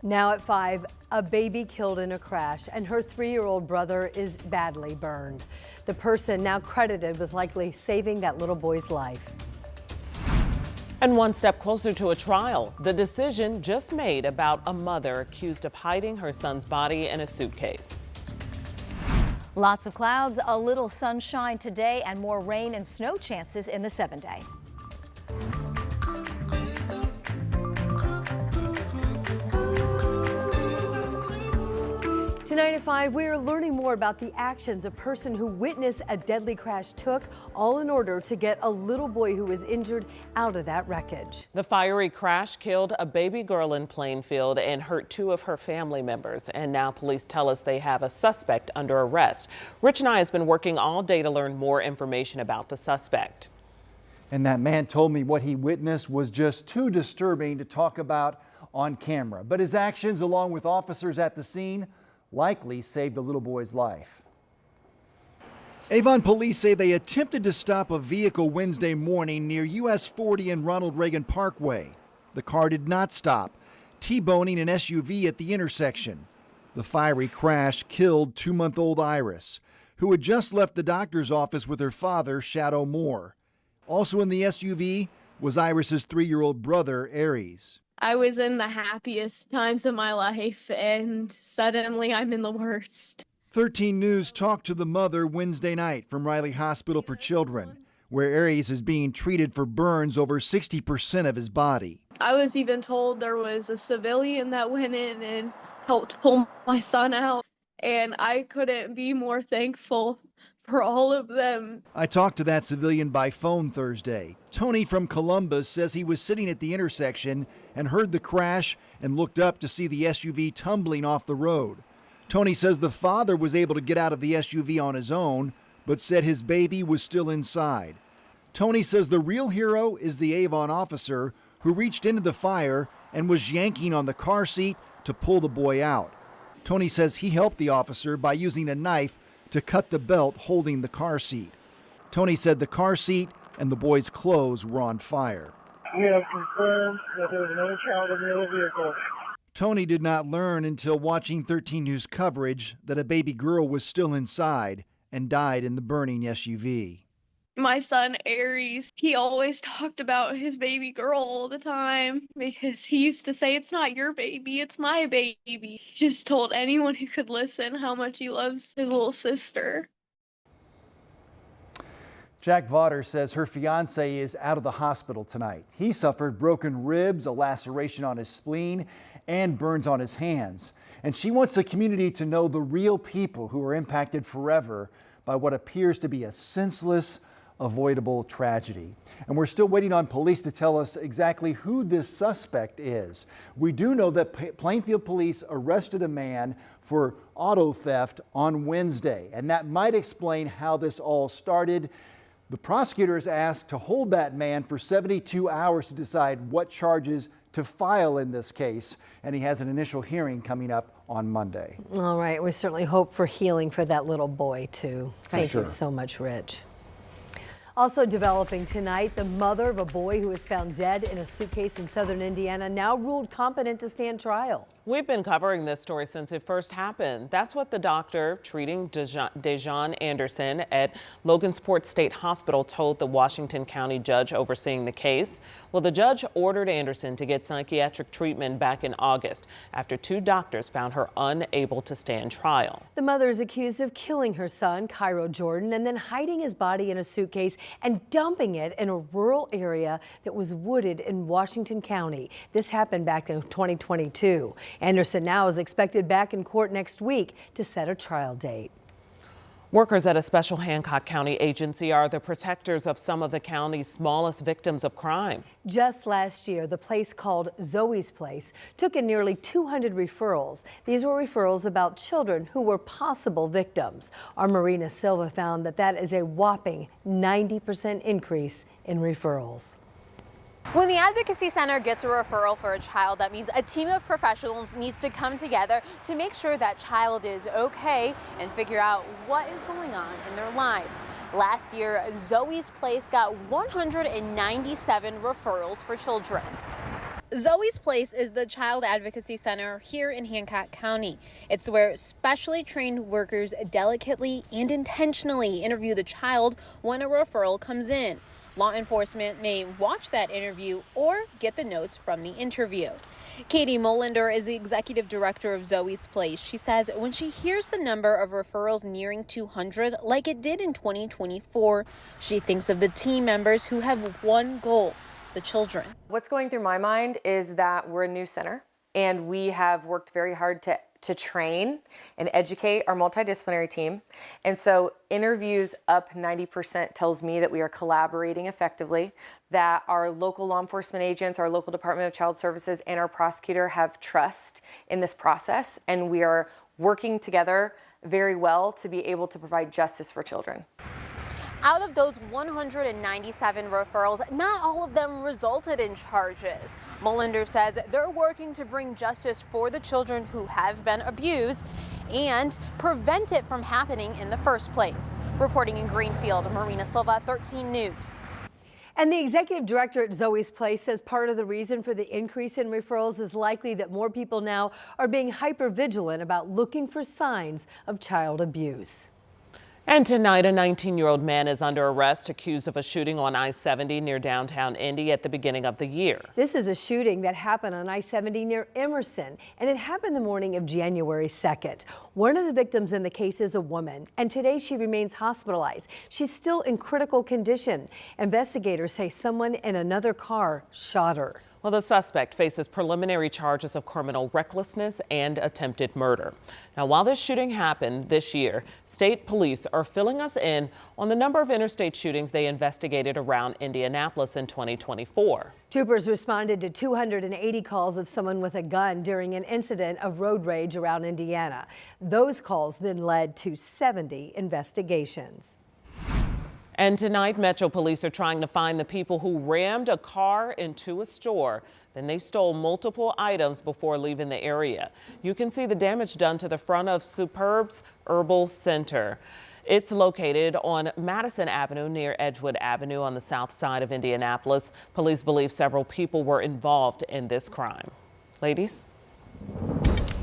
Now at 5, a baby killed in a crash, and her 3-year-old brother is badly burned. The person now credited with likely saving that little boy's life. And one step closer to a trial, the decision just made about a mother accused of hiding her son's body in a suitcase. Lots of clouds, a little sunshine today, and more rain and snow chances in the 7-day. Tonight at 5, we are learning more about the actions a person who witnessed a deadly crash took, all in order to get a little boy who was injured out of that wreckage. The fiery crash killed a baby girl in Plainfield and hurt 2 of her family members. And now police tell us they have a suspect under arrest. Rich and I has been working all day to learn more information about the suspect. And that man told me what he witnessed was just too disturbing to talk about on camera. But his actions, along with officers at the scene, likely saved a little boy's life. Avon police say they attempted to stop a vehicle Wednesday morning near US 40 and Ronald Reagan Parkway. The car did not stop, T-boning an SUV at the intersection. The fiery crash killed 2-month-old Iris, who had just left the doctor's office with her father, Shadow Moore. Also in the SUV was Iris's 3-year-old brother, Aries. I was in the happiest times of my life, and suddenly I'm in the worst. 13 News talked to the mother Wednesday night from Riley Hospital for Children, where Aries is being treated for burns over 60% of his body. I was even told there was a civilian that went in and helped pull my son out, and I couldn't be more thankful for all of them. I talked to that civilian by phone Thursday. Tony from Columbus says he was sitting at the intersection and heard the crash and looked up to see the SUV tumbling off the road. Tony says the father was able to get out of the SUV on his own, but said his baby was still inside. Tony says the real hero is the Avon officer who reached into the fire and was yanking on the car seat to pull the boy out. Tony says he helped the officer by using a knife to cut the belt holding the car seat. Tony said the car seat and the boy's clothes were on fire. We have confirmed that there was no child in the other vehicle. Tony did not learn until watching 13 News coverage that a baby girl was still inside and died in the burning SUV. My son, Aries, he always talked about his baby girl all the time because he used to say, "It's not your baby, it's my baby." He just told anyone who could listen how much he loves his little sister. Jack Vaughter says her fiance is out of the hospital tonight. He suffered broken ribs, a laceration on his spleen, and burns on his hands. And she wants the community to know the real people who are impacted forever by what appears to be a senseless, avoidable tragedy. And we're still waiting on police to tell us exactly who this suspect is. We do know that Plainfield police arrested a man for auto theft on Wednesday, and that might explain how this all started. The prosecutors asked to hold that man for 72 hours to decide what charges to file in this case, and he has an initial hearing coming up on Monday. All right, we certainly hope for healing for that little boy too. Thank sure. you so much, Rich. Also developing tonight, the mother of a boy who was found dead in a suitcase in southern Indiana now ruled competent to stand trial. We've been covering this story since it first happened. That's what the doctor treating Dejon Anderson at Logansport State Hospital told the Washington County judge overseeing the case. Well, the judge ordered Anderson to get psychiatric treatment back in August after 2 doctors found her unable to stand trial. The mother is accused of killing her son, Cairo Jordan, and then hiding his body in a suitcase and dumping it in a rural area that was wooded in Washington County. This happened back in 2022. Anderson now is expected back in court next week to set a trial date. Workers at a special Hancock County agency are the protectors of some of the county's smallest victims of crime. Just last year, the place called Zoe's Place took in nearly 200 referrals. These were referrals about children who were possible victims. Our Marina Silva found that is a whopping 90% increase in referrals. When the Advocacy Center gets a referral for a child, that means a team of professionals needs to come together to make sure that child is okay and figure out what is going on in their lives. Last year, Zoe's Place got 197 referrals for children. Zoe's Place is the Child Advocacy Center here in Hancock County. It's where specially trained workers delicately and intentionally interview the child when a referral comes in. Law enforcement may watch that interview or get the notes from the interview. Katie Molinder is the executive director of Zoe's Place. She says when she hears the number of referrals nearing 200, like it did in 2024, she thinks of the team members who have one goal: the children. What's going through my mind is that we're a new center and we have worked very hard to train and educate our multidisciplinary team. And so interviews up 90% tells me that we are collaborating effectively, that our local law enforcement agents, our local Department of Child Services, and our prosecutor have trust in this process, and we are working together very well to be able to provide justice for children. Out of those 197 referrals, not all of them resulted in charges. Molinder says they're working to bring justice for the children who have been abused and prevent it from happening in the first place. Reporting in Greenfield, Marina Silva, 13 News. And the executive director at Zoe's Place says part of the reason for the increase in referrals is likely that more people now are being hypervigilant about looking for signs of child abuse. And tonight, a 19-year-old man is under arrest accused of a shooting on I-70 near downtown Indy at the beginning of the year. This is a shooting that happened on I-70 near Emerson, and it happened the morning of January 2nd. One of the victims in the case is a woman, and today she remains hospitalized. She's still in critical condition. Investigators say someone in another car shot her. Well, the suspect faces preliminary charges of criminal recklessness and attempted murder. Now, while this shooting happened this year, state police are filling us in on the number of interstate shootings they investigated around Indianapolis in 2024. Troopers responded to 280 calls of someone with a gun during an incident of road rage around Indiana. Those calls then led to 70 investigations. And tonight, Metro Police are trying to find the people who rammed a car into a store. Then they stole multiple items before leaving the area. You can see the damage done to the front of Superb's Herbal Center. It's located on Madison Avenue near Edgewood Avenue on the south side of Indianapolis. Police believe several people were involved in this crime. Ladies?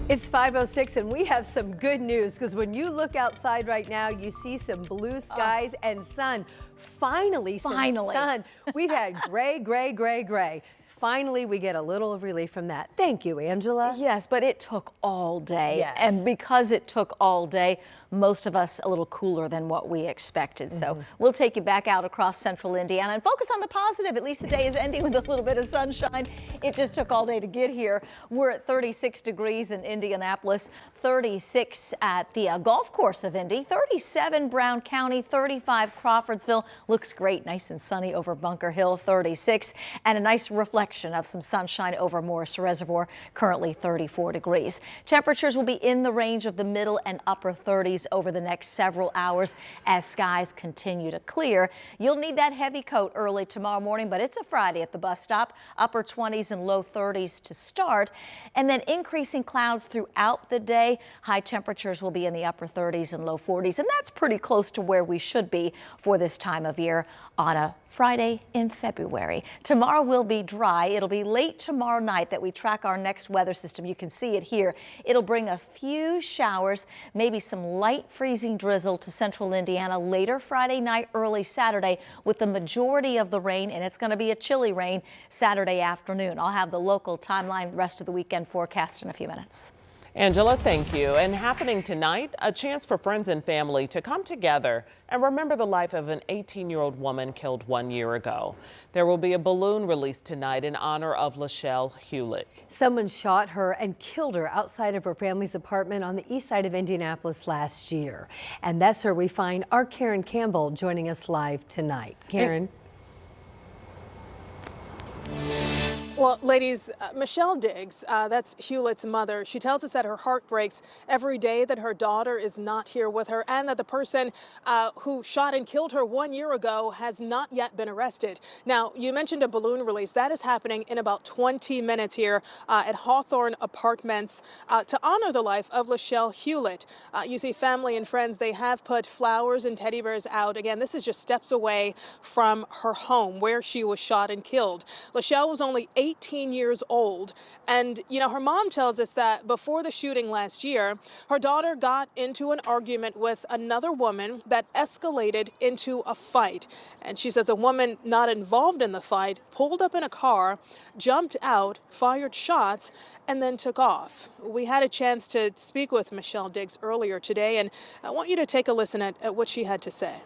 It's 5:06 and we have some good news because when you look outside right now, you see some blue skies and sun. Finally, some sun. We've had gray, gray, gray, gray. Finally, we get a little of relief from that. Thank you, Angela. Yes, but it took all day. Yes. And because it took all day, most of us a little cooler than what we expected. So we'll take you back out across central Indiana and focus on the positive. At least the day is ending with a little bit of sunshine. It just took all day to get here. We're at 36 degrees in Indianapolis, 36 at the golf course of Indy, 37 Brown County, 35 Crawfordsville. Looks great, nice and sunny over Bunker Hill, 36, and a nice reflection of some sunshine over Morris Reservoir, currently 34 degrees. Temperatures will be in the range of the middle and upper 30s over the next several hours as skies continue to clear. You'll need that heavy coat early tomorrow morning, but it's a Friday at the bus stop. Upper 20s and low 30s to start, and then increasing clouds throughout the day. High temperatures will be in the upper 30s and low 40s, and that's pretty close to where we should be for this time of year on a Friday in February. Tomorrow will be dry. It'll be late tomorrow night that we track our next weather system. You can see it here. It'll bring a few showers, maybe some light freezing drizzle to central Indiana later Friday night, early Saturday, with the majority of the rain, and it's going to be a chilly rain Saturday afternoon. I'll have the local timeline, the rest of the weekend forecast in a few minutes. Angela, thank you. And happening tonight, a chance for friends and family to come together and remember the life of an 18-year-old woman killed 1 year ago. There will be a balloon released tonight in honor of Lachelle Hewlett. Someone shot her and killed her outside of her family's apartment on the east side of Indianapolis last year. And that's where we find our Karen Campbell joining us live tonight. Karen. Well, ladies, Michelle Diggs, that's Hewlett's mother, she tells us that her heart breaks every day that her daughter is not here with her and that the person who shot and killed her 1 year ago has not yet been arrested. Now, you mentioned a balloon release. That is happening in about 20 minutes here at Hawthorne Apartments to honor the life of Lachelle Hewlett. You see family and friends, they have put flowers and teddy bears out. Again, this is just steps away from her home where she was shot and killed. Lachelle was only 18 years old. And, you know, her mom tells us that before the shooting last year, her daughter got into an argument with another woman that escalated into a fight. And she says a woman not involved in the fight pulled up in a car, jumped out, fired shots, and then took off. We had a chance to speak with Michelle Diggs earlier today, and I want you to take a listen at what she had to say.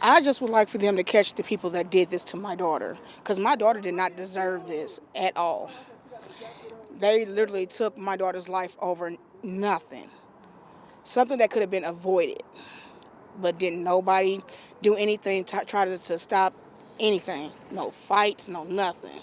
I just would like for them to catch the people that did this to my daughter, because my daughter did not deserve this at all. They literally took my daughter's life over nothing. Something that could have been avoided, but didn't nobody do anything to try to stop anything. No fights, no nothing.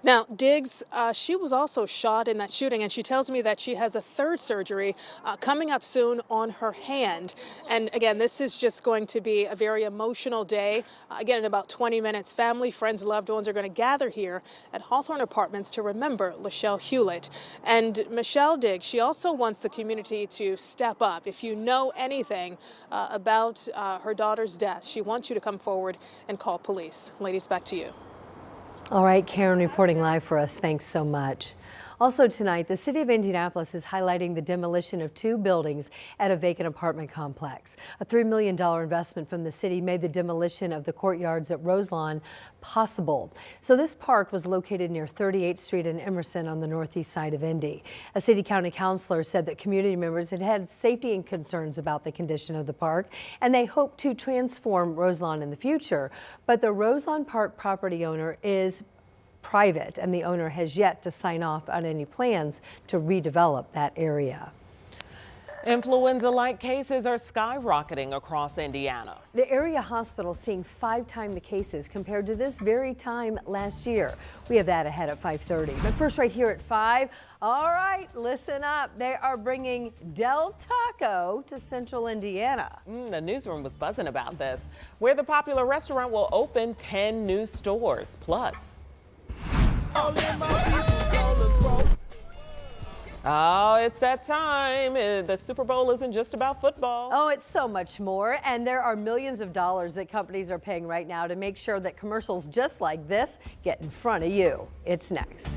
Now, Diggs, she was also shot in that shooting, and she tells me that she has a third surgery coming up soon on her hand. And again, this is just going to be a very emotional day. Again, in about 20 minutes, family, friends, loved ones are going to gather here at Hawthorne Apartments to remember Lachelle Hewlett. And Michelle Diggs, she also wants the community to step up. If you know anything about her daughter's death, she wants you to come forward and call police. Ladies, back to you. All right, Karen reporting live for us. Thanks so much. Also tonight, the city of Indianapolis is highlighting the demolition of 2 buildings at a vacant apartment complex. A $3 million investment from the city made the demolition of the courtyards at Roselawn possible. So this park was located near 38th Street and Emerson on the northeast side of Indy. A city county councilor said that community members had safety and concerns about the condition of the park, and they hope to transform Roselawn in the future. But the Roselawn Park property owner is private, and the owner has yet to sign off on any plans to redevelop that area. Influenza-like cases are skyrocketing across Indiana. The area hospital seeing 5 times the cases compared to this very time last year. We have that ahead at 5:30. But first, right here at 5. All right, listen up. They are bringing Del Taco to Central Indiana. The newsroom was buzzing about this, where the popular restaurant will open 10 new stores. Plus, oh, it's that time. The Super Bowl isn't just about football. Oh, it's so much more. And there are millions of dollars that companies are paying right now to make sure that commercials just like this get in front of you. It's next.